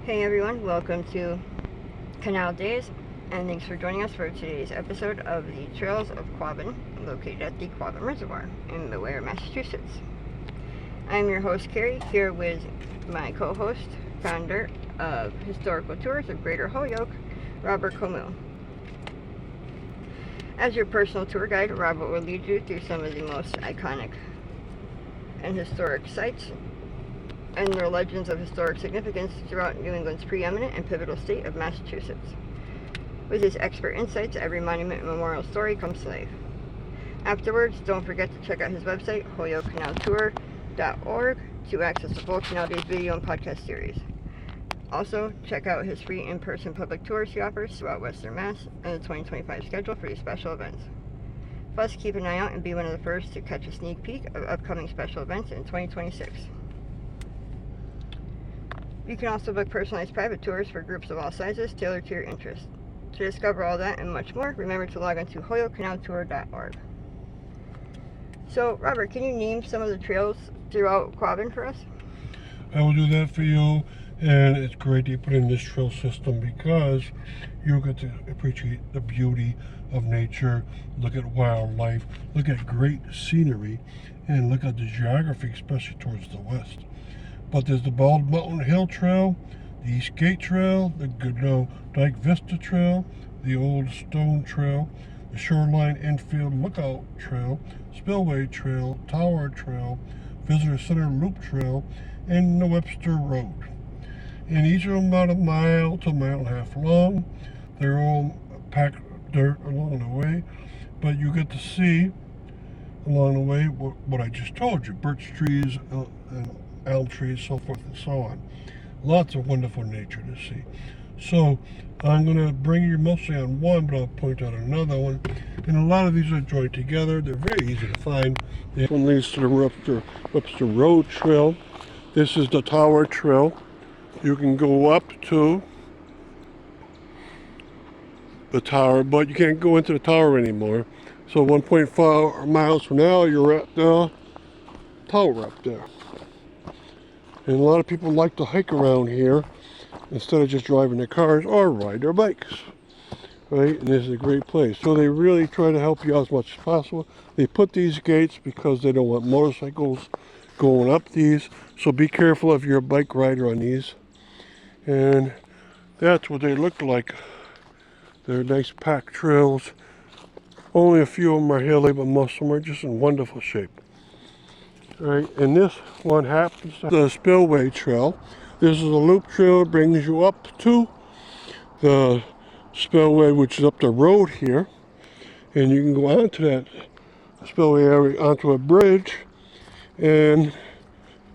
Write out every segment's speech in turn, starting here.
Hey everyone, welcome to Canal Days, and thanks for joining us for today's episode of the Trails of Quabbin, located at the Quabbin Reservoir in Ware, Massachusetts. I'm your host, Carrie, here with my co-host, founder of Historical Tours of Greater Holyoke, Robert Comu. As your personal tour guide, Robert will lead you through some of the most iconic and historic sites and their legends of historic significance throughout New England's preeminent and pivotal state of Massachusetts. With his expert insights, every monument and memorial story comes to life. Afterwards, don't forget to check out his website, holyokecanaltour.org, to access the full Canal Days video and podcast series. Also, check out his free in-person public tours he offers throughout Western Mass and the 2025 schedule for these special events. Plus, keep an eye out and be one of the first to catch a sneak peek of upcoming special events in 2026. You can also book personalized private tours for groups of all sizes tailored to your interests. To discover all that and much more, remember to log on to holyokecanaltour.org. So, Robert, can you name some of the trails throughout Quabbin for us? I will do that for you, and it's great that you put in this trail system because you get to appreciate the beauty of nature, look at wildlife, look at great scenery, and look at the geography, especially towards the west. But there's the Bald Mountain Hill Trail, the East Gate Trail, the Goodnow Dyke Vista Trail, the Old Stone Trail, the Shoreline Infield Lookout Trail, Spillway Trail, Tower Trail, Visitor Center Loop Trail, and the Webster Road. And each of them about a mile to a mile and a half long. They're all packed dirt along the way, but you get to see along the way what I just told you, birch trees and elm trees, so forth and so on. Lots of wonderful nature to see. So I'm going to bring you mostly on one, but I'll point out another one. And a lot of these are joined together. They're very easy to find. This one leads to the Webster Road Trail. This is the Tower Trail. You can go up to the tower, but you can't go into the tower anymore. So 1.5 miles from now, you're at the tower up there. And a lot of people like to hike around here instead of just driving their cars or ride their bikes, right? And this is a great place. So they really try to help you out as much as possible. They put these gates because they don't want motorcycles going up these. So be careful if you're a bike rider on these. And that's what they look like. They're nice packed trails. Only a few of them are hilly, but most of them are just in wonderful shape. Right, and this one happens to the Spillway Trail. This is a loop trail that brings you up to the spillway, which is up the road here. And you can go onto that spillway area onto a bridge and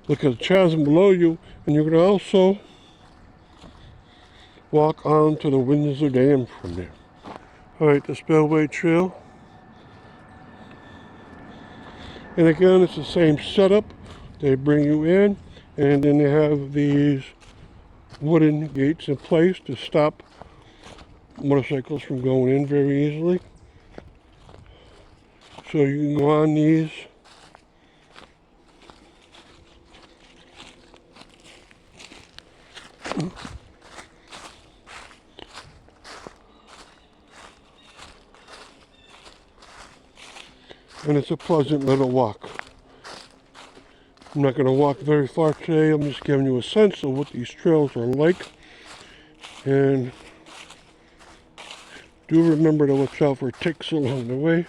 look at the chasm below you. And you can also walk onto the Windsor Dam from there. Alright, the Spillway Trail. And again, it's the same setup. They bring you in, and then they have these wooden gates in place to stop motorcycles from going in very easily. So you can go on these. And it's a pleasant little walk. I'm not going to walk very far today. I'm just giving you a sense of what these trails are like. And do remember to watch out for ticks along the way.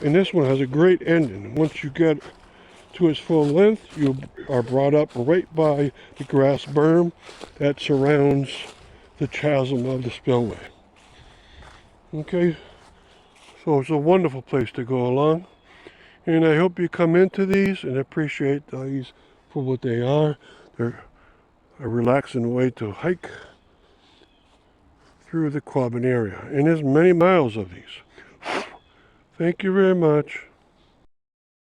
And this one has a great ending. Once you get to its full length, you are brought up right by the grass berm that surrounds the chasm of the spillway. Okay. So it's a wonderful place to go along. And I hope you come into these and appreciate these for what they are. They're a relaxing way to hike through the Quabbin area. And there's many miles of these. Thank you very much.